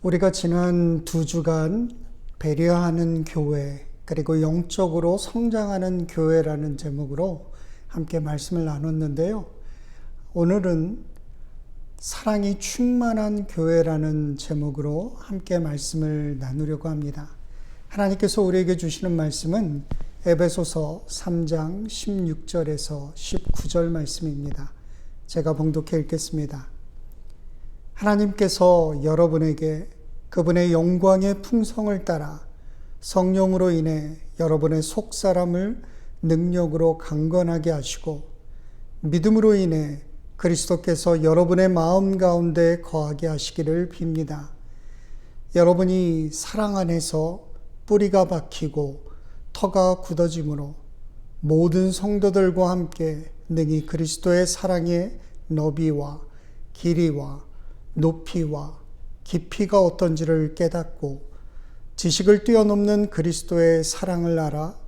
우리가 지난 2주간 배려하는 교회, 그리고 영적으로 성장하는 교회라는 제목으로 함께 말씀을 나눴는데요. 오늘은 사랑이 충만한 교회라는 제목으로 함께 말씀을 나누려고 합니다. 하나님께서 우리에게 주시는 말씀은 에베소서 3장 16절에서 19절 말씀입니다. 제가 봉독해 읽겠습니다. 하나님께서 여러분에게 그분의 영광의 풍성을 따라 성령으로 인해 여러분의 속사람을 능력으로 강건하게 하시고 믿음으로 인해 그리스도께서 여러분의 마음 가운데 거하게 하시기를 빕니다. 여러분이 사랑 안에서 뿌리가 박히고 터가 굳어짐으로 모든 성도들과 함께 능히 그리스도의 사랑의 너비와 길이와 높이와 깊이가 어떤지를 깨닫고 지식을 뛰어넘는 그리스도의 사랑을 알아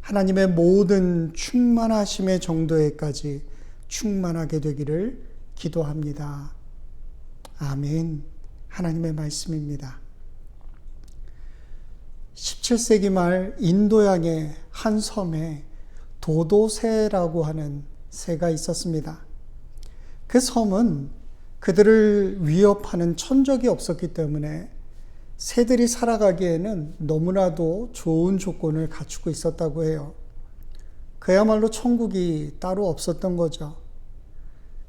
하나님의 모든 충만하심의 정도에까지 충만하게 되기를 기도합니다. 아멘. 하나님의 말씀입니다. 17세기 말 인도양의 한 섬에 도도새라고 하는 새가 있었습니다. 그 섬은 그들을 위협하는 천적이 없었기 때문에 새들이 살아가기에는 너무나도 좋은 조건을 갖추고 있었다고 해요. 그야말로 천국이 따로 없었던 거죠.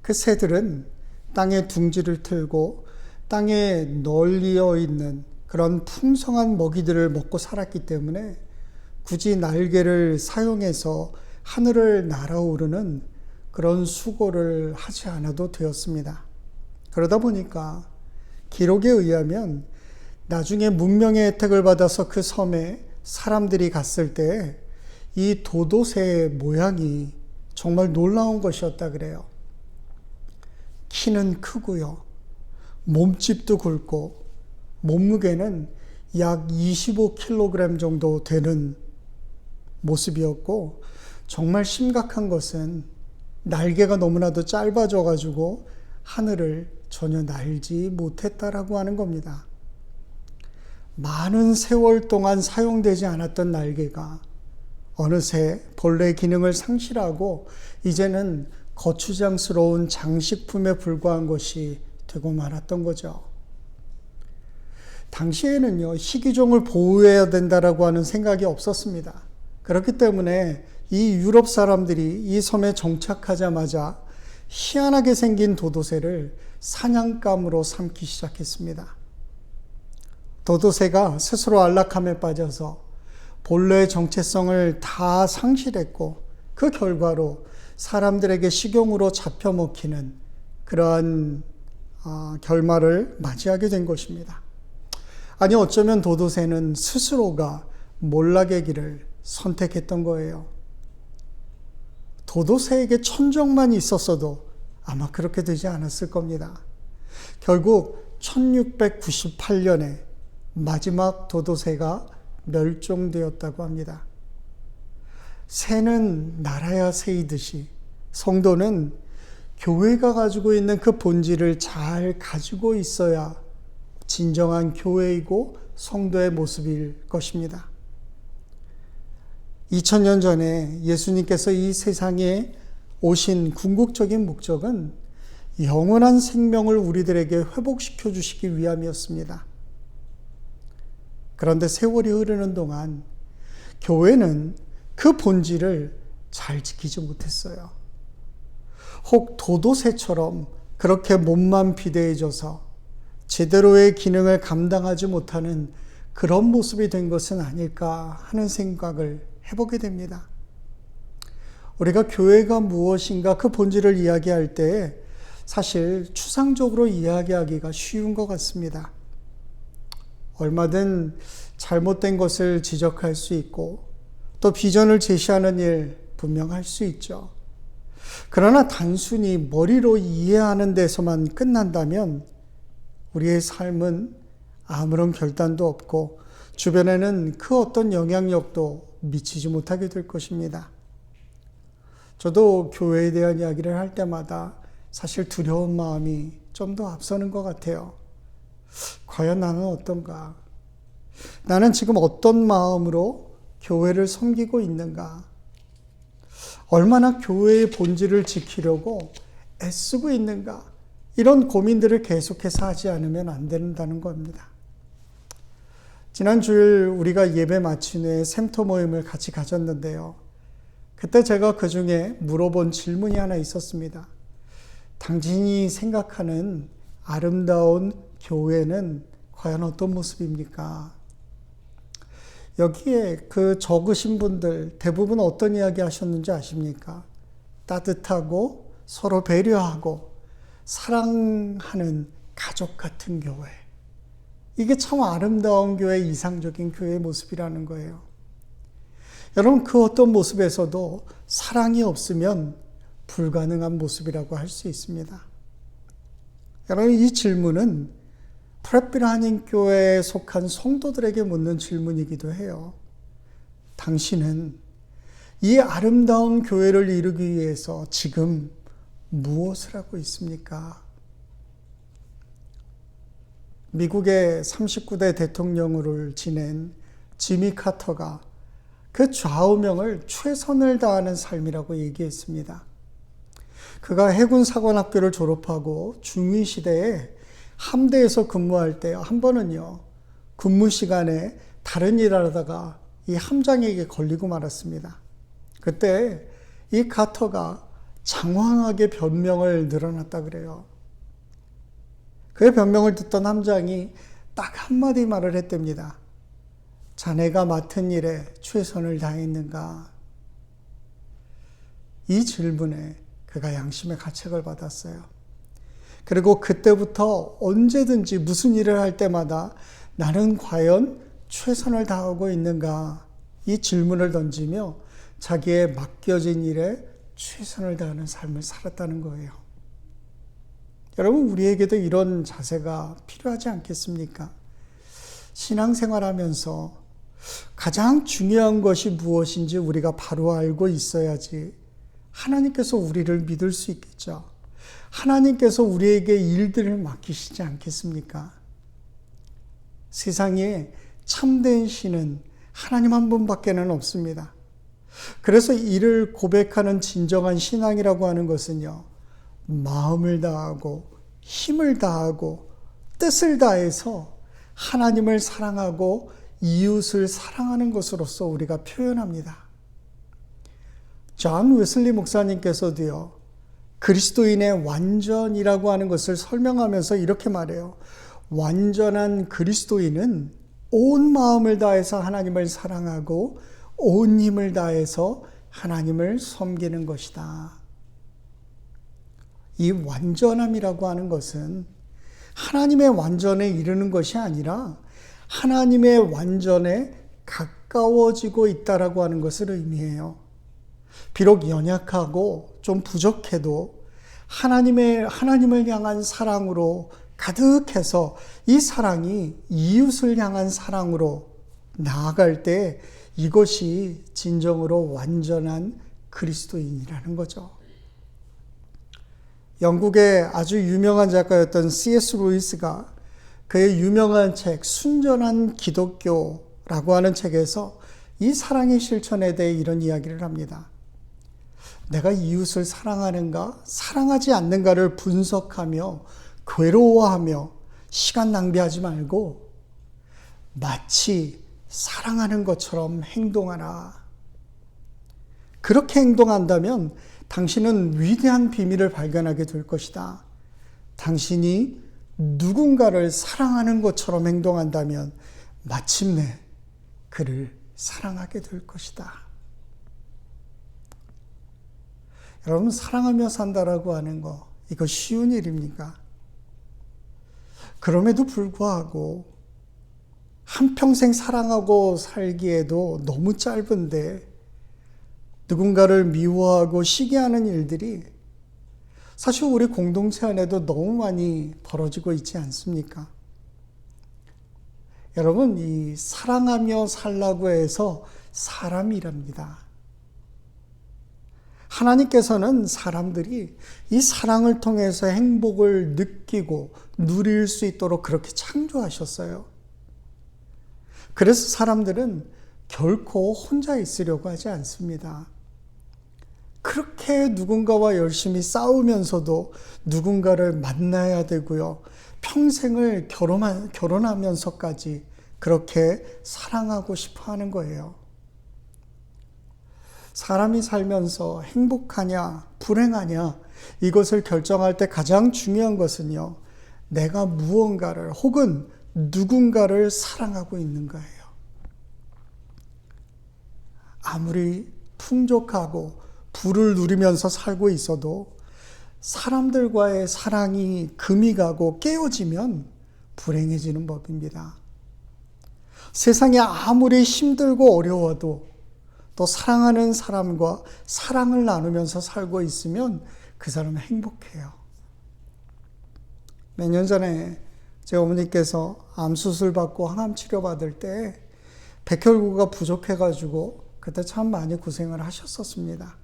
그 새들은 땅에 둥지를 틀고 땅에 널리어 있는 그런 풍성한 먹이들을 먹고 살았기 때문에 굳이 날개를 사용해서 하늘을 날아오르는 그런 수고를 하지 않아도 되었습니다. 그러다 보니까 기록에 의하면 나중에 문명의 혜택을 받아서 그 섬에 사람들이 갔을 때 이 도도새의 모양이 정말 놀라운 것이었다 그래요. 키는 크고요. 몸집도 굵고 몸무게는 약 25kg 정도 되는 모습이었고, 정말 심각한 것은 날개가 너무나도 짧아져 가지고 하늘을 전혀 날지 못했다라고 하는 겁니다. 많은 세월 동안 사용되지 않았던 날개가 어느새 본래 기능을 상실하고 이제는 거추장스러운 장식품에 불과한 것이 되고 말았던 거죠. 당시에는요, 희귀종을 보호해야 된다라고 하는 생각이 없었습니다. 그렇기 때문에 이 유럽 사람들이 이 섬에 정착하자마자 희한하게 생긴 도도새를 사냥감으로 삼기 시작했습니다. 도도새가 스스로 안락함에 빠져서 본래의 정체성을 다 상실했고, 그 결과로 사람들에게 식용으로 잡혀 먹히는 그러한 결말을 맞이하게 된 것입니다. 아니, 어쩌면 도도새는 스스로가 몰락의 길을 선택했던 거예요. 도도새에게 천적만 있었어도 아마 그렇게 되지 않았을 겁니다. 결국 1698년에 마지막 도도새가 멸종되었다고 합니다. 새는 날아야 새이듯이 성도는 교회가 가지고 있는 그 본질을 잘 가지고 있어야 진정한 교회이고 성도의 모습일 것입니다. 2000년 전에 예수님께서 이 세상에 오신 궁극적인 목적은 영원한 생명을 우리들에게 회복시켜 주시기 위함이었습니다. 그런데 세월이 흐르는 동안 교회는 그 본질을 잘 지키지 못했어요. 혹 도도새처럼 그렇게 몸만 비대해져서 제대로의 기능을 감당하지 못하는 그런 모습이 된 것은 아닐까 하는 생각을 해보게 됩니다. 우리가 교회가 무엇인가 그 본질을 이야기할 때 사실 추상적으로 이야기하기가 쉬운 것 같습니다. 얼마든 잘못된 것을 지적할 수 있고 또 비전을 제시하는 일 분명할 수 있죠. 그러나 단순히 머리로 이해하는 데서만 끝난다면 우리의 삶은 아무런 결단도 없고 주변에는 그 어떤 영향력도 미치지 못하게 될 것입니다. 저도 교회에 대한 이야기를 할 때마다 사실 두려운 마음이 좀 더 앞서는 것 같아요. 과연 나는 어떤가? 나는 지금 어떤 마음으로 교회를 섬기고 있는가? 얼마나 교회의 본질을 지키려고 애쓰고 있는가? 이런 고민들을 계속해서 하지 않으면 안 된다는 겁니다. 지난 주일 우리가 예배 마친 후에 샘터 모임을 같이 가졌는데요. 그때 제가 그 중에 물어본 질문이 하나 있었습니다. 당신이 생각하는 아름다운 교회는 과연 어떤 모습입니까? 여기에 그 적으신 분들 대부분 어떤 이야기 하셨는지 아십니까? 따뜻하고 서로 배려하고 사랑하는 가족 같은 교회. 이게 참 아름다운 교회, 이상적인 교회의 모습이라는 거예요. 여러분, 그 어떤 모습에서도 사랑이 없으면 불가능한 모습이라고 할 수 있습니다. 여러분, 이 질문은 프렛빌 한인교회에 속한 성도들에게 묻는 질문이기도 해요. 당신은 이 아름다운 교회를 이루기 위해서 지금 무엇을 하고 있습니까? 미국의 39대 대통령을 지낸 지미 카터가 그 좌우명을 최선을 다하는 삶이라고 얘기했습니다. 그가 해군 사관학교를 졸업하고 중위 시대에 함대에서 근무할 때 한 번은요, 근무 시간에 다른 일을 하다가 이 함장에게 걸리고 말았습니다. 그때 이 카터가 장황하게 변명을 늘어놨다 그래요. 그의 변명을 듣던 함장이 딱 한마디 말을 했답니다. 자네가 맡은 일에 최선을 다했는가? 이 질문에 그가 양심의 가책을 받았어요. 그리고 그때부터 언제든지 무슨 일을 할 때마다 나는 과연 최선을 다하고 있는가? 이 질문을 던지며 자기의 맡겨진 일에 최선을 다하는 삶을 살았다는 거예요. 여러분, 우리에게도 이런 자세가 필요하지 않겠습니까? 신앙생활하면서 가장 중요한 것이 무엇인지 우리가 바로 알고 있어야지 하나님께서 우리를 믿을 수 있겠죠. 하나님께서 우리에게 일들을 맡기시지 않겠습니까? 세상에 참된 신은 하나님 한 분밖에는 없습니다. 그래서 이를 고백하는 진정한 신앙이라고 하는 것은요, 마음을 다하고 힘을 다하고 뜻을 다해서 하나님을 사랑하고 이웃을 사랑하는 것으로서 우리가 표현합니다. 존 웨슬리 목사님께서도요, 그리스도인의 완전이라고 하는 것을 설명하면서 이렇게 말해요. 완전한 그리스도인은 온 마음을 다해서 하나님을 사랑하고 온 힘을 다해서 하나님을 섬기는 것이다. 이 완전함이라고 하는 것은 하나님의 완전에 이르는 것이 아니라 하나님의 완전에 가까워지고 있다라고 하는 것을 의미해요. 비록 연약하고 좀 부족해도 하나님을 향한 사랑으로 가득해서 이 사랑이 이웃을 향한 사랑으로 나아갈 때 이것이 진정으로 완전한 그리스도인이라는 거죠. 영국의 아주 유명한 작가였던 C.S. 루이스가 그의 유명한 책 순전한 기독교라고 하는 책에서 이 사랑의 실천에 대해 이런 이야기를 합니다. 내가 이웃을 사랑하는가, 사랑하지 않는가를 분석하며 괴로워하며 시간 낭비하지 말고 마치 사랑하는 것처럼 행동하라. 그렇게 행동한다면 당신은 위대한 비밀을 발견하게 될 것이다. 당신이 누군가를 사랑하는 것처럼 행동한다면 마침내 그를 사랑하게 될 것이다. 여러분, 사랑하며 산다라고 하는 거, 이거 쉬운 일입니까? 그럼에도 불구하고 한평생 사랑하고 살기에도 너무 짧은데 누군가를 미워하고 시기하는 일들이 사실 우리 공동체 안에도 너무 많이 벌어지고 있지 않습니까? 여러분, 이 사랑하며 살라고 해서 사람이랍니다. 하나님께서는 사람들이 이 사랑을 통해서 행복을 느끼고 누릴 수 있도록 그렇게 창조하셨어요. 그래서 사람들은 결코 혼자 있으려고 하지 않습니다. 그렇게 누군가와 열심히 싸우면서도 누군가를 만나야 되고요. 평생을 결혼하면서까지 그렇게 사랑하고 싶어 하는 거예요. 사람이 살면서 행복하냐, 불행하냐, 이것을 결정할 때 가장 중요한 것은요, 내가 무언가를 혹은 누군가를 사랑하고 있는 거예요. 아무리 풍족하고 부를 누리면서 살고 있어도 사람들과의 사랑이 금이 가고 깨어지면 불행해지는 법입니다. 세상에 아무리 힘들고 어려워도 또 사랑하는 사람과 사랑을 나누면서 살고 있으면 그 사람은 행복해요. 몇 년 전에 제 어머니께서 암수술 받고 항암 치료 받을 때 백혈구가 부족해가지고 그때 참 많이 고생을 하셨었습니다.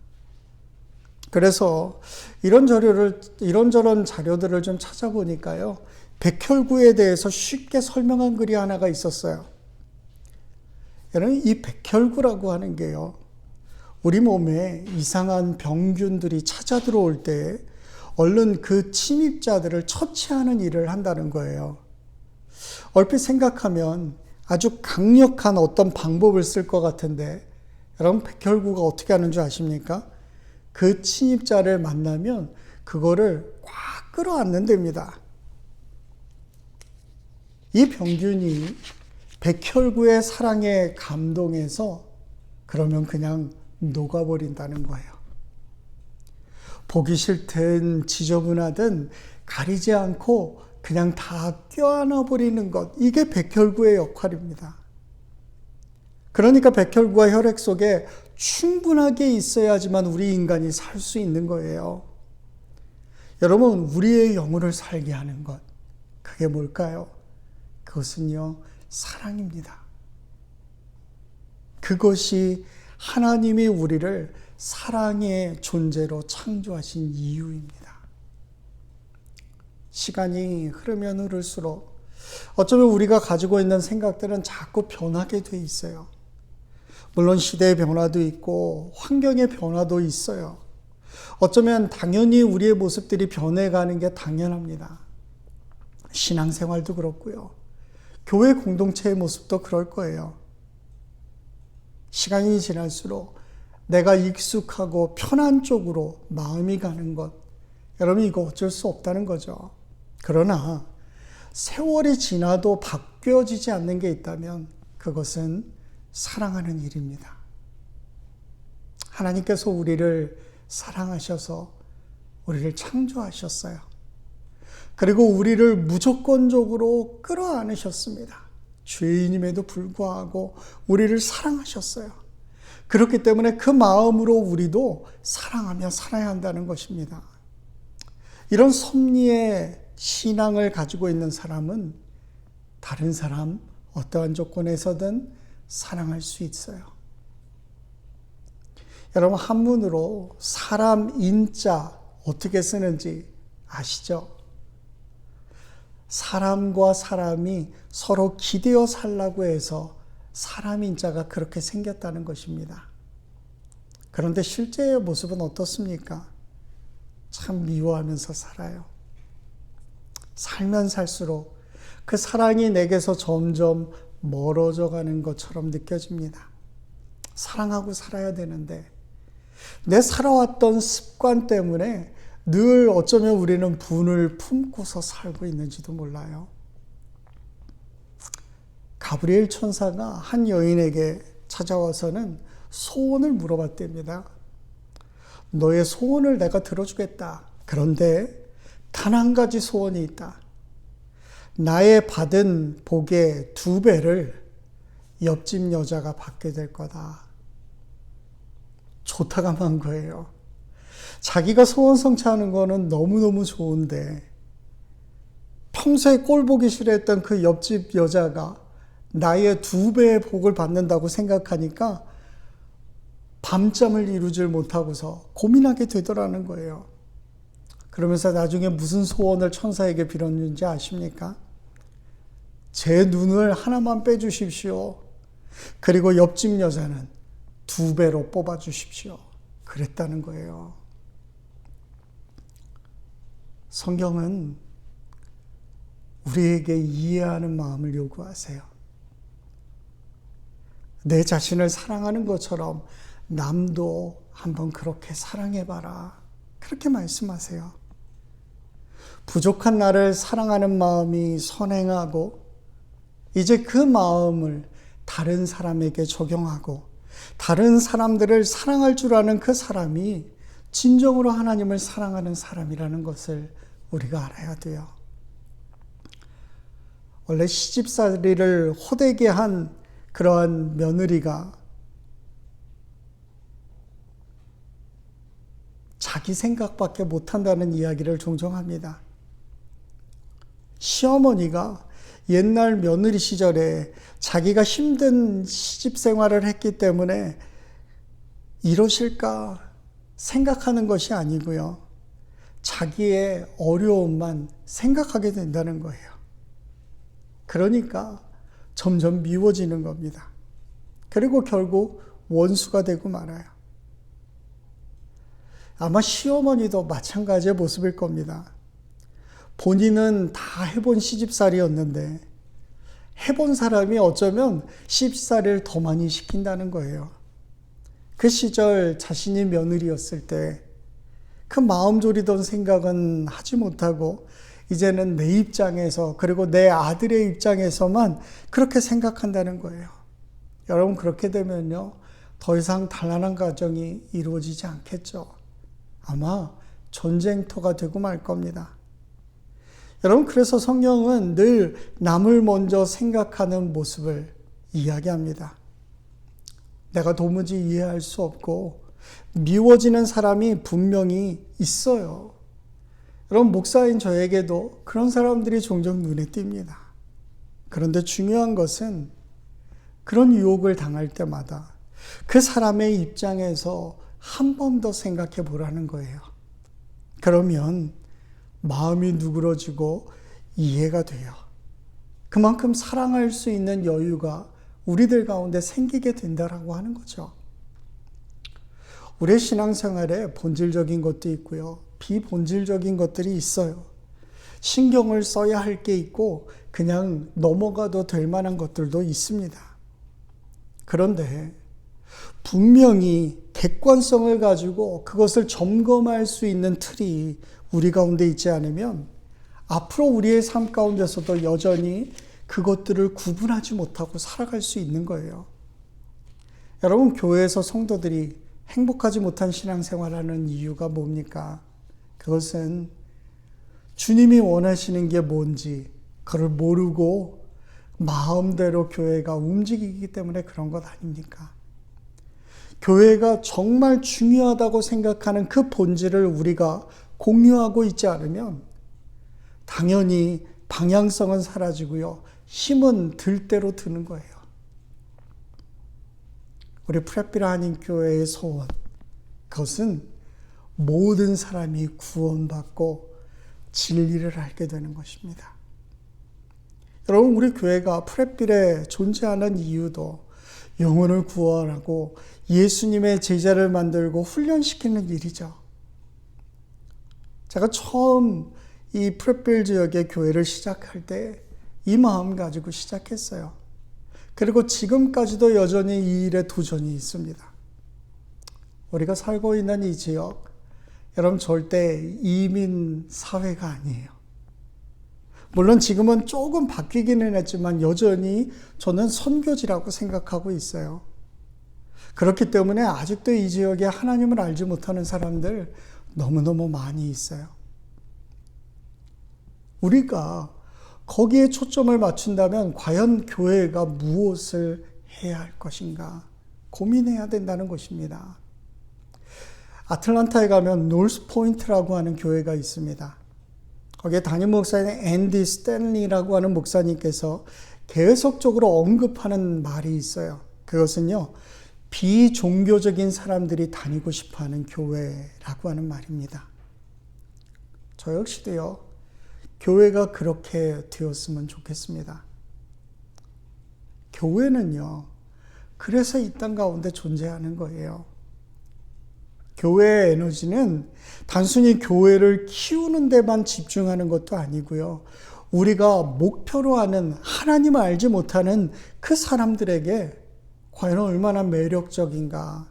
그래서 이런저런 자료들을 좀 찾아보니까요, 백혈구에 대해서 쉽게 설명한 글이 하나가 있었어요. 여러분, 이 백혈구라고 하는 게요, 우리 몸에 이상한 병균들이 찾아 들어올 때 얼른 그 침입자들을 처치하는 일을 한다는 거예요. 얼핏 생각하면 아주 강력한 어떤 방법을 쓸 것 같은데, 여러분, 백혈구가 어떻게 하는 줄 아십니까? 그 침입자를 만나면 그거를 꽉 끌어안는 됩니다. 이 병균이 백혈구의 사랑에 감동해서 그러면 그냥 녹아버린다는 거예요. 보기 싫든 지저분하든 가리지 않고 그냥 다 껴안아버리는 것, 이게 백혈구의 역할입니다. 그러니까 백혈구가 혈액 속에 충분하게 있어야지만 우리 인간이 살 수 있는 거예요. 여러분, 우리의 영혼을 살게 하는 것, 그게 뭘까요? 그것은요, 사랑입니다. 그것이 하나님이 우리를 사랑의 존재로 창조하신 이유입니다. 시간이 흐르면 흐를수록 어쩌면 우리가 가지고 있는 생각들은 자꾸 변하게 돼 있어요. 물론 시대의 변화도 있고 환경의 변화도 있어요. 어쩌면 당연히 우리의 모습들이 변해가는 게 당연합니다. 신앙생활도 그렇고요. 교회 공동체의 모습도 그럴 거예요. 시간이 지날수록 내가 익숙하고 편한 쪽으로 마음이 가는 것, 여러분, 이거 어쩔 수 없다는 거죠. 그러나 세월이 지나도 바뀌어지지 않는 게 있다면 그것은 사랑하는 일입니다. 하나님께서 우리를 사랑하셔서 우리를 창조하셨어요. 그리고 우리를 무조건적으로 끌어안으셨습니다. 죄인임에도 불구하고 우리를 사랑하셨어요. 그렇기 때문에 그 마음으로 우리도 사랑하며 살아야 한다는 것입니다. 이런 섭리의 신앙을 가지고 있는 사람은 다른 사람 어떠한 조건에서든 사랑할 수 있어요. 여러분, 한문으로 사람 인자 어떻게 쓰는지 아시죠? 사람과 사람이 서로 기대어 살라고 해서 사람 인자가 그렇게 생겼다는 것입니다. 그런데 실제의 모습은 어떻습니까? 참 미워하면서 살아요. 살면 살수록 그 사랑이 내게서 점점 멀어져 가는 것처럼 느껴집니다. 사랑하고 살아야 되는데 내 살아왔던 습관 때문에 늘 어쩌면 우리는 분을 품고서 살고 있는지도 몰라요. 가브리엘 천사가 한 여인에게 찾아와서는 소원을 물어봤답니다. 너의 소원을 내가 들어주겠다. 그런데 단 한 가지 소원이 있다. 나의 받은 복의 2배를 옆집 여자가 받게 될 거다. 좋다가 만 거예요. 자기가 소원 성취하는 거는 너무너무 좋은데 평소에 꼴 보기 싫어했던 그 옆집 여자가 나의 2배의 복을 받는다고 생각하니까 밤잠을 이루질 못하고서 고민하게 되더라는 거예요. 그러면서 나중에 무슨 소원을 천사에게 빌었는지 아십니까? 제 눈을 하나만 빼주십시오. 그리고 옆집 여자는 2배로 뽑아주십시오. 그랬다는 거예요. 성경은 우리에게 이해하는 마음을 요구하세요. 내 자신을 사랑하는 것처럼 남도 한번 그렇게 사랑해봐라. 그렇게 말씀하세요. 부족한 나를 사랑하는 마음이 선행하고 이제 그 마음을 다른 사람에게 적용하고 다른 사람들을 사랑할 줄 아는 그 사람이 진정으로 하나님을 사랑하는 사람이라는 것을 우리가 알아야 돼요. 원래 시집살이를 호되게 한 그러한 며느리가 자기 생각밖에 못한다는 이야기를 종종 합니다. 시어머니가 옛날 며느리 시절에 자기가 힘든 시집 생활을 했기 때문에 이러실까 생각하는 것이 아니고요. 자기의 어려움만 생각하게 된다는 거예요. 그러니까 점점 미워지는 겁니다. 그리고 결국 원수가 되고 말아요. 아마 시어머니도 마찬가지의 모습일 겁니다. 본인은 다 해본 시집살이였는데 해본 사람이 어쩌면 시집살이를 더 많이 시킨다는 거예요. 그 시절 자신이 며느리였을 때 그 마음 졸이던 생각은 하지 못하고 이제는 내 입장에서 그리고 내 아들의 입장에서만 그렇게 생각한다는 거예요. 여러분 그렇게 되면요 더 이상 단란한 가정이 이루어지지 않겠죠. 아마 전쟁터가 되고 말 겁니다. 여러분 그래서 성경은 늘 남을 먼저 생각하는 모습을 이야기합니다. 내가 도무지 이해할 수 없고 미워지는 사람이 분명히 있어요. 여러분 목사인 저에게도 그런 사람들이 종종 눈에 띕니다. 그런데 중요한 것은 그런 유혹을 당할 때마다 그 사람의 입장에서 한 번 더 생각해 보라는 거예요. 그러면 마음이 누그러지고 이해가 돼요. 그만큼 사랑할 수 있는 여유가 우리들 가운데 생기게 된다라고 하는 거죠. 우리의 신앙생활에 본질적인 것도 있고요. 비본질적인 것들이 있어요. 신경을 써야 할 게 있고 그냥 넘어가도 될 만한 것들도 있습니다. 그런데 분명히 객관성을 가지고 그것을 점검할 수 있는 틀이 우리 가운데 있지 않으면 앞으로 우리의 삶 가운데서도 여전히 그것들을 구분하지 못하고 살아갈 수 있는 거예요. 여러분 교회에서 성도들이 행복하지 못한 신앙생활하는 이유가 뭡니까? 그것은 주님이 원하시는 게 뭔지 그걸 모르고 마음대로 교회가 움직이기 때문에 그런 것 아닙니까? 교회가 정말 중요하다고 생각하는 그 본질을 우리가 공유하고 있지 않으면 당연히 방향성은 사라지고요. 힘은 들 대로 드는 거예요. 우리 프레피라 한인교회의 소원, 그것은 모든 사람이 구원받고 진리를 알게 되는 것입니다. 여러분 우리 교회가 프레필에 존재하는 이유도 영혼을 구원하고 예수님의 제자를 만들고 훈련시키는 일이죠. 제가 처음 이 프레필 지역의 교회를 시작할 때 이 마음 가지고 시작했어요. 그리고 지금까지도 여전히 이 일에 도전이 있습니다. 우리가 살고 있는 이 지역, 여러분 절대 이민 사회가 아니에요. 물론 지금은 조금 바뀌기는 했지만 여전히 저는 선교지라고 생각하고 있어요. 그렇기 때문에 아직도 이 지역에 하나님을 알지 못하는 사람들 너무너무 많이 있어요. 우리가 거기에 초점을 맞춘다면 과연 교회가 무엇을 해야 할 것인가 고민해야 된다는 것입니다. 아틀란타에 가면 노스 포인트라고 하는 교회가 있습니다. 거기에 담임 목사인 앤디 스탠리라고 하는 목사님께서 계속적으로 언급하는 말이 있어요. 그것은요, 비종교적인 사람들이 다니고 싶어하는 교회라고 하는 말입니다. 저 역시도요, 교회가 그렇게 되었으면 좋겠습니다. 교회는요, 그래서 이 땅 가운데 존재하는 거예요. 교회의 에너지는 단순히 교회를 키우는 데만 집중하는 것도 아니고요. 우리가 목표로 하는 하나님을 알지 못하는 그 사람들에게 과연 얼마나 매력적인가.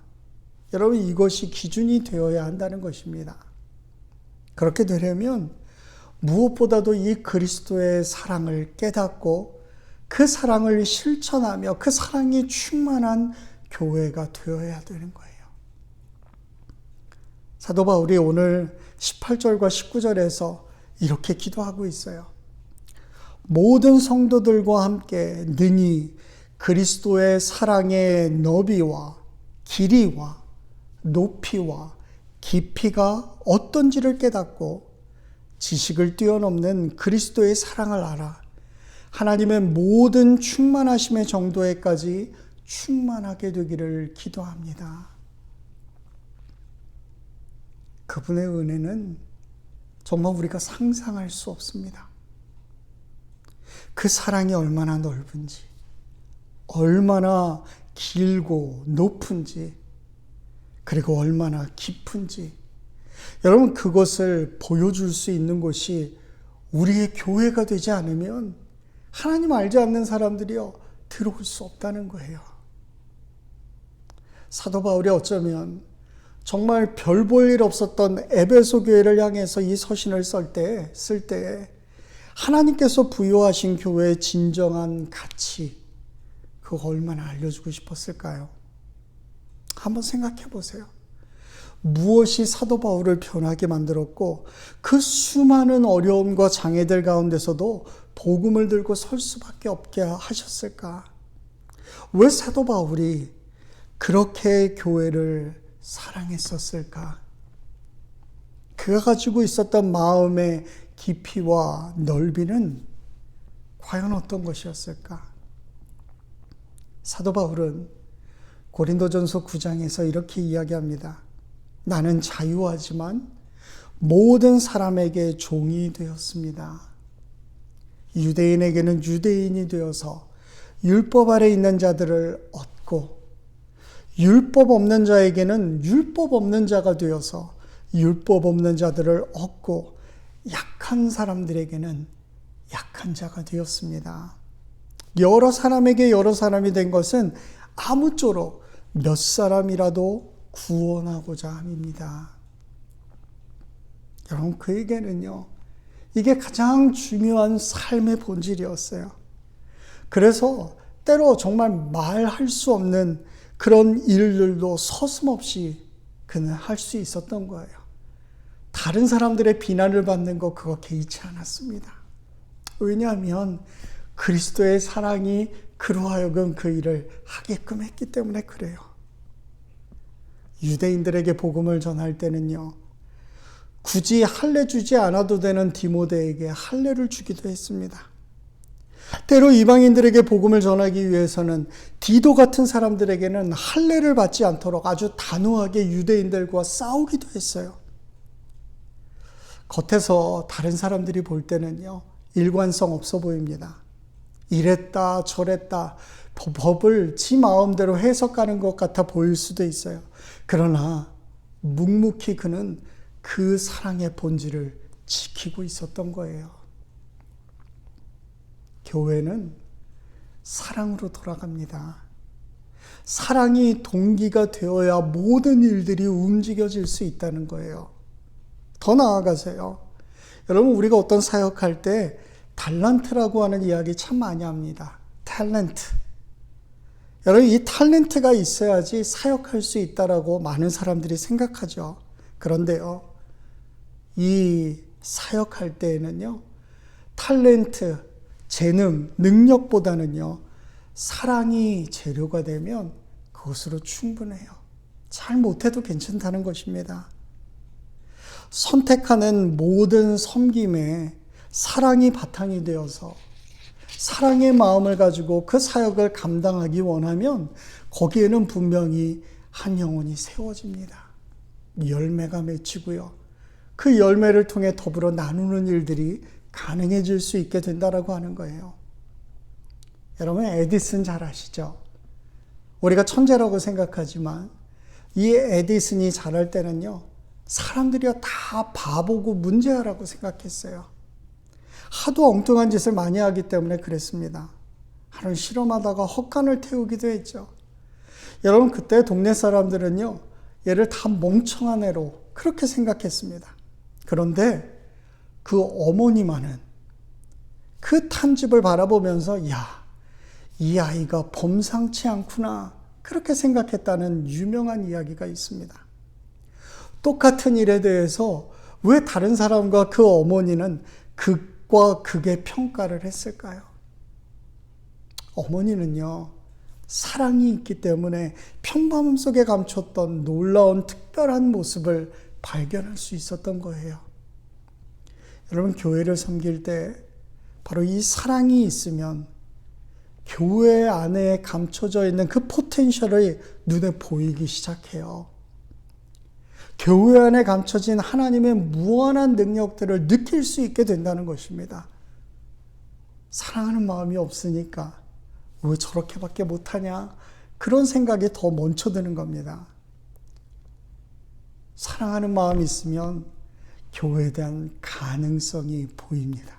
여러분, 이것이 기준이 되어야 한다는 것입니다. 그렇게 되려면 무엇보다도 이 그리스도의 사랑을 깨닫고 그 사랑을 실천하며 그 사랑이 충만한 교회가 되어야 되는 거예요. 사도 바울이 오늘 18절과 19절에서 이렇게 기도하고 있어요. 모든 성도들과 함께 능히 그리스도의 사랑의 너비와 길이와 높이와 깊이가 어떤지를 깨닫고 지식을 뛰어넘는 그리스도의 사랑을 알아 하나님의 모든 충만하심의 정도에까지 충만하게 되기를 기도합니다. 그분의 은혜는 정말 우리가 상상할 수 없습니다. 그 사랑이 얼마나 넓은지, 얼마나 길고 높은지, 그리고 얼마나 깊은지, 여러분, 그것을 보여줄 수 있는 곳이 우리의 교회가 되지 않으면 하나님 알지 않는 사람들이요, 들어올 수 없다는 거예요. 사도 바울이 어쩌면 정말 별 볼 일 없었던 에베소 교회를 향해서 이 서신을 쓸 때 하나님께서 부여하신 교회의 진정한 가치, 그거 얼마나 알려주고 싶었을까요? 한번 생각해 보세요. 무엇이 사도 바울을 변하게 만들었고 그 수많은 어려움과 장애들 가운데서도 복음을 들고 설 수밖에 없게 하셨을까? 왜 사도 바울이 그렇게 교회를 사랑했었을까? 그가 가지고 있었던 마음의 깊이와 넓이는 과연 어떤 것이었을까? 사도 바울은 고린도전서 9장에서 이렇게 이야기합니다. 나는 자유하지만 모든 사람에게 종이 되었습니다. 유대인에게는 유대인이 되어서 율법 아래 있는 자들을 얻고 율법 없는 자에게는 율법 없는 자가 되어서 율법 없는 자들을 얻고 약한 사람들에게는 약한 자가 되었습니다. 여러 사람에게 여러 사람이 된 것은 아무쪼록 몇 사람이라도 구원하고자 함입니다. 여러분, 그에게는요, 이게 가장 중요한 삶의 본질이었어요. 그래서 때로 정말 말할 수 없는 그런 일들도 서슴없이 그는 할 수 있었던 거예요. 다른 사람들의 비난을 받는 거 그거 개의치 않았습니다. 왜냐하면 그리스도의 사랑이 그로 하여금 그 일을 하게끔 했기 때문에 그래요. 유대인들에게 복음을 전할 때는요, 굳이 할례 주지 않아도 되는 디모데에게 할례를 주기도 했습니다. 때로 이방인들에게 복음을 전하기 위해서는 디도 같은 사람들에게는 할례를 받지 않도록 아주 단호하게 유대인들과 싸우기도 했어요. 겉에서 다른 사람들이 볼 때는요, 일관성 없어 보입니다. 이랬다 저랬다 법을 지 마음대로 해석하는 것 같아 보일 수도 있어요. 그러나 묵묵히 그는 그 사랑의 본질을 지키고 있었던 거예요. 교회는 사랑으로 돌아갑니다. 사랑이 동기가 되어야 모든 일들이 움직여질 수 있다는 거예요. 더 나아가세요. 여러분, 우리가 어떤 사역할 때 달란트라고 하는 이야기 참 많이 합니다. 탤런트. 여러분, 이 탤런트가 있어야지 사역할 수 있다라고 많은 사람들이 생각하죠. 그런데요, 이 사역할 때에는요, 탤런트, 재능, 능력보다는요, 사랑이 재료가 되면 그것으로 충분해요. 잘 못해도 괜찮다는 것입니다. 선택하는 모든 섬김에 사랑이 바탕이 되어서 사랑의 마음을 가지고 그 사역을 감당하기 원하면 거기에는 분명히 한 영혼이 세워집니다. 열매가 맺히고요. 그 열매를 통해 더불어 나누는 일들이 가능해질 수 있게 된다라고 하는 거예요. 여러분, 에디슨 잘 아시죠? 우리가 천재라고 생각하지만 이 에디슨이 잘할 때는요, 사람들이 다 바보고 문제아라고 생각했어요. 하도 엉뚱한 짓을 많이 하기 때문에 그랬습니다. 하루 실험하다가 헛간을 태우기도 했죠. 여러분, 그때 동네 사람들은요, 얘를 다 멍청한 애로 그렇게 생각했습니다. 그런데 그 어머니만은 그 탄집을 바라보면서 야, 이 아이가 범상치 않구나 그렇게 생각했다는 유명한 이야기가 있습니다. 똑같은 일에 대해서 왜 다른 사람과 그 어머니는 극과 극의 평가를 했을까요? 어머니는요, 사랑이 있기 때문에 평범함 속에 감췄던 놀라운 특별한 모습을 발견할 수 있었던 거예요. 여러분, 교회를 섬길 때 바로 이 사랑이 있으면 교회 안에 감춰져 있는 그 포텐셜이 눈에 보이기 시작해요. 교회 안에 감춰진 하나님의 무한한 능력들을 느낄 수 있게 된다는 것입니다. 사랑하는 마음이 없으니까 왜 저렇게밖에 못하냐? 그런 생각이 더 멈춰드는 겁니다. 사랑하는 마음이 있으면 교회에 대한 가능성이 보입니다.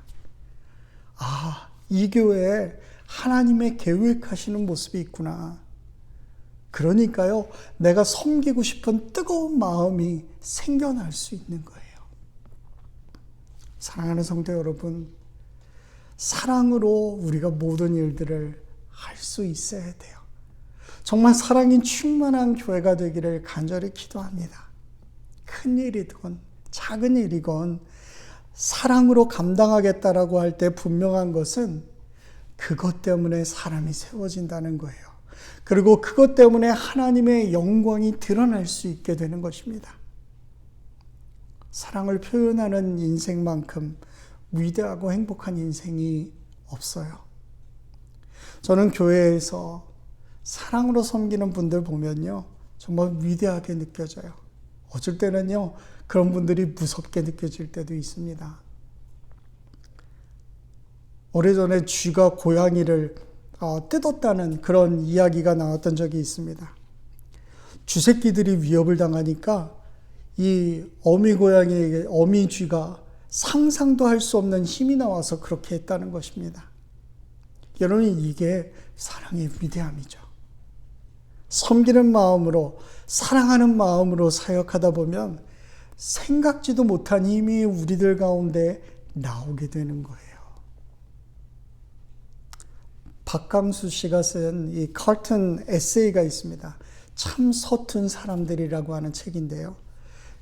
아, 이 교회에 하나님의 계획하시는 모습이 있구나. 그러니까요, 내가 섬기고 싶은 뜨거운 마음이 생겨날 수 있는 거예요. 사랑하는 성도 여러분, 사랑으로 우리가 모든 일들을 할 수 있어야 돼요. 정말 사랑이 충만한 교회가 되기를 간절히 기도합니다. 큰 일이건 작은 일이건 사랑으로 감당하겠다라고 할 때 분명한 것은 그것 때문에 사람이 세워진다는 거예요. 그리고 그것 때문에 하나님의 영광이 드러날 수 있게 되는 것입니다. 사랑을 표현하는 인생만큼 위대하고 행복한 인생이 없어요. 저는 교회에서 사랑으로 섬기는 분들 보면요, 정말 위대하게 느껴져요. 어쩔 때는요, 그런 분들이 무섭게 느껴질 때도 있습니다. 오래전에 쥐가 고양이를 뜯었다는 그런 이야기가 나왔던 적이 있습니다. 쥐새끼들이 위협을 당하니까 이 어미 쥐가 상상도 할 수 없는 힘이 나와서 그렇게 했다는 것입니다. 여러분, 이게 사랑의 위대함이죠. 섬기는 마음으로, 사랑하는 마음으로 사역하다 보면 생각지도 못한 힘이 우리들 가운데 나오게 되는 거예요. 박강수 씨가 쓴 이 칼튼 에세이가 있습니다. 참 서툰 사람들이라고 하는 책인데요.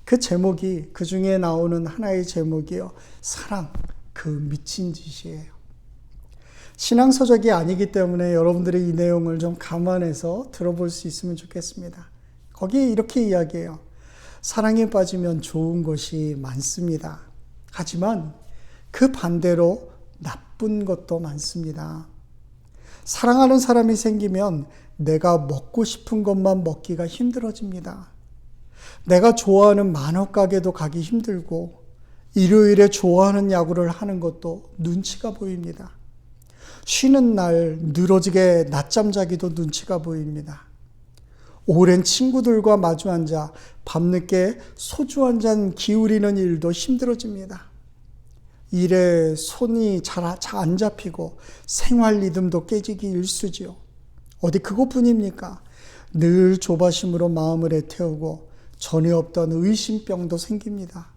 그 제목이, 그 중에 나오는 하나의 제목이요, 사랑, 그 미친 짓이에요. 신앙서적이 아니기 때문에 여러분들이 이 내용을 좀 감안해서 들어볼 수 있으면 좋겠습니다. 거기에 이렇게 이야기해요. 사랑에 빠지면 좋은 것이 많습니다. 하지만 그 반대로 나쁜 것도 많습니다. 사랑하는 사람이 생기면 내가 먹고 싶은 것만 먹기가 힘들어집니다. 내가 좋아하는 만화가게도 가기 힘들고 일요일에 좋아하는 야구를 하는 것도 눈치가 보입니다. 쉬는 날 늘어지게 낮잠 자기도 눈치가 보입니다. 오랜 친구들과 마주 앉아 밤늦게 소주 한 잔 기울이는 일도 힘들어집니다. 일에 손이 잘 안 잡히고 생활 리듬도 깨지기 일쑤지요. 어디 그것뿐입니까? 늘 조바심으로 마음을 애태우고 전에 없던 의심병도 생깁니다.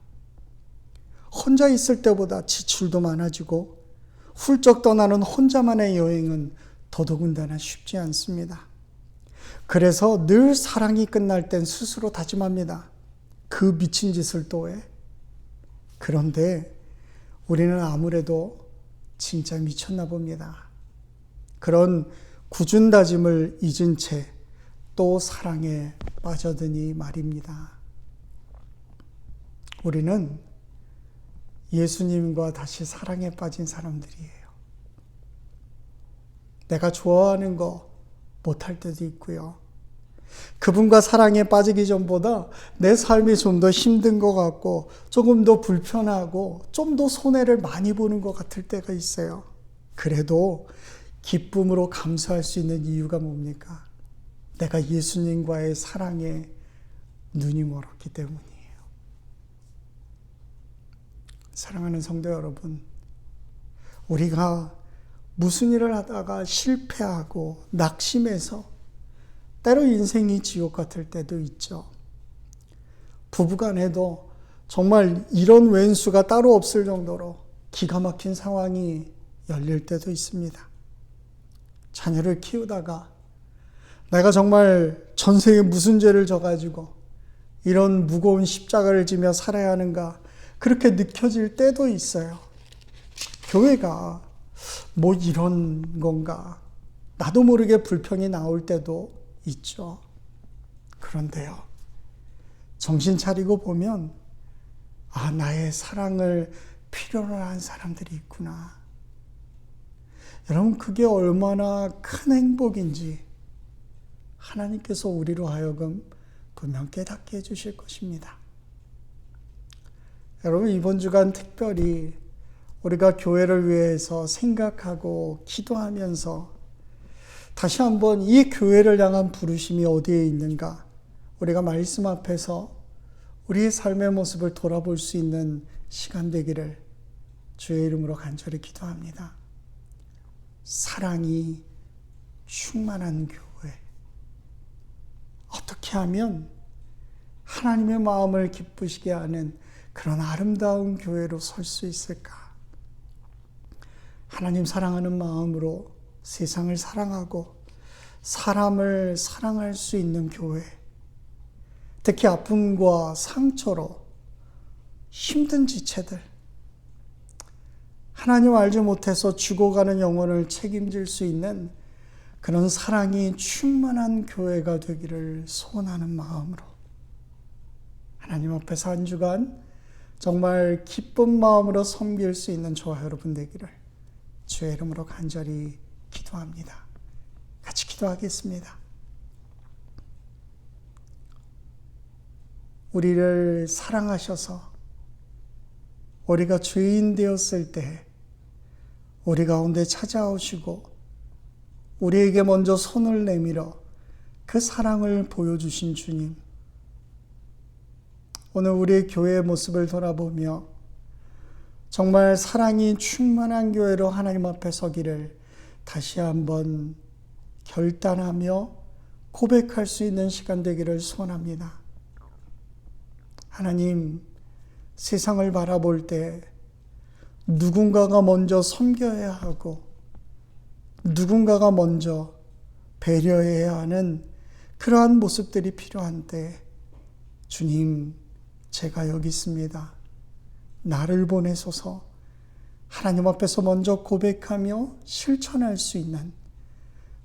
혼자 있을 때보다 지출도 많아지고 훌쩍 떠나는 혼자만의 여행은 더더군다나 쉽지 않습니다. 그래서 늘 사랑이 끝날 땐 스스로 다짐합니다. 그 미친 짓을 또 해. 그런데 우리는 아무래도 진짜 미쳤나 봅니다. 그런 굳은 다짐을 잊은 채 또 사랑에 빠져드니 말입니다. 우리는 예수님과 다시 사랑에 빠진 사람들이에요. 내가 좋아하는 거 못할 때도 있고요. 그분과 사랑에 빠지기 전보다 내 삶이 좀 더 힘든 것 같고 조금 더 불편하고 좀 더 손해를 많이 보는 것 같을 때가 있어요. 그래도 기쁨으로 감사할 수 있는 이유가 뭡니까? 내가 예수님과의 사랑에 눈이 멀었기 때문이에요. 사랑하는 성도 여러분, 우리가 무슨 일을 하다가 실패하고 낙심해서 때로 인생이 지옥 같을 때도 있죠. 부부간에도 정말 이런 왼수가 따로 없을 정도로 기가 막힌 상황이 열릴 때도 있습니다. 자녀를 키우다가 내가 정말 전생에 무슨 죄를 져가지고 이런 무거운 십자가를 지며 살아야 하는가 그렇게 느껴질 때도 있어요. 교회가 뭐 이런 건가 나도 모르게 불평이 나올 때도 있죠. 그런데요, 정신 차리고 보면 나의 사랑을 필요로 한 사람들이 있구나. 여러분, 그게 얼마나 큰 행복인지 하나님께서 우리로 하여금 분명 깨닫게 해주실 것입니다. 여러분, 이번 주간 특별히 우리가 교회를 위해서 생각하고 기도하면서 다시 한번 이 교회를 향한 부르심이 어디에 있는가, 우리가 말씀 앞에서 우리의 삶의 모습을 돌아볼 수 있는 시간 되기를 주의 이름으로 간절히 기도합니다. 사랑이 충만한 교회. 어떻게 하면 하나님의 마음을 기쁘시게 하는 그런 아름다운 교회로 설 수 있을까? 하나님 사랑하는 마음으로 세상을 사랑하고 사람을 사랑할 수 있는 교회. 특히 아픔과 상처로 힘든 지체들, 하나님 알지 못해서 죽어가는 영혼을 책임질 수 있는 그런 사랑이 충만한 교회가 되기를 소원하는 마음으로 하나님 앞에서 한 주간 정말 기쁜 마음으로 섬길 수 있는 저와 여러분 되기를 주의 이름으로 간절히 기도합니다. 같이 기도하겠습니다. 우리를 사랑하셔서 우리가 죄인 되었을 때 우리 가운데 찾아오시고 우리에게 먼저 손을 내밀어 그 사랑을 보여주신 주님, 오늘 우리의 교회의 모습을 돌아보며 정말 사랑이 충만한 교회로 하나님 앞에 서기를 다시 한번 결단하며 고백할 수 있는 시간 되기를 소원합니다. 하나님, 세상을 바라볼 때 누군가가 먼저 섬겨야 하고 누군가가 먼저 배려해야 하는 그러한 모습들이 필요한 때, 주님, 제가 여기 있습니다. 나를 보내소서. 하나님 앞에서 먼저 고백하며 실천할 수 있는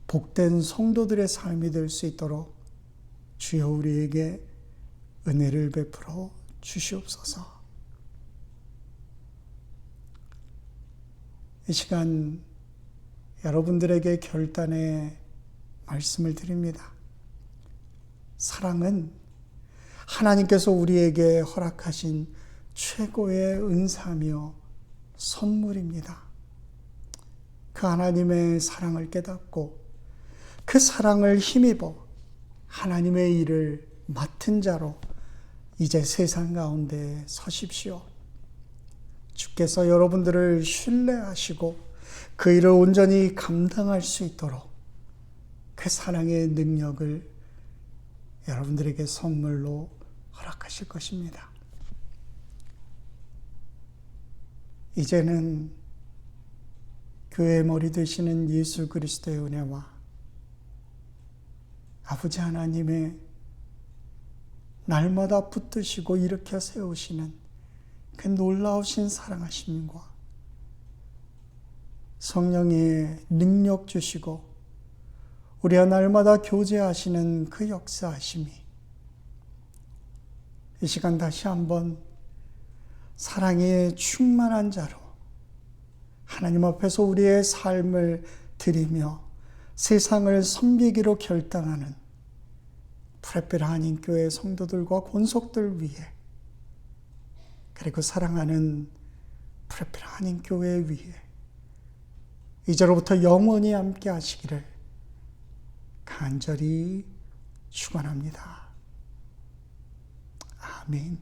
복된 성도들의 삶이 될 수 있도록 주여 우리에게 은혜를 베풀어 주시옵소서. 이 시간 여러분들에게 결단의 말씀을 드립니다. 사랑은 하나님께서 우리에게 허락하신 최고의 은사며 선물입니다. 그 하나님의 사랑을 깨닫고 그 사랑을 힘입어 하나님의 일을 맡은 자로 이제 세상 가운데 서십시오. 주께서 여러분들을 신뢰하시고 그 일을 온전히 감당할 수 있도록 그 사랑의 능력을 여러분들에게 선물로 허락하실 것입니다. 이제는 교회의 머리 되시는 예수 그리스도의 은혜와 아버지 하나님의 날마다 붙드시고 일으켜 세우시는 그 놀라우신 사랑하심과 성령의 능력 주시고 우리와 날마다 교제하시는 그 역사하심이 이 시간 다시 한번 사랑에 충만한 자로 하나님 앞에서 우리의 삶을 드리며 세상을 섬기기로 결단하는 프레필 한인교회 성도들과 권속들 위해, 그리고 사랑하는 프레필 한인교회 위해 이제로부터 영원히 함께 하시기를 간절히 축원합니다. 아멘.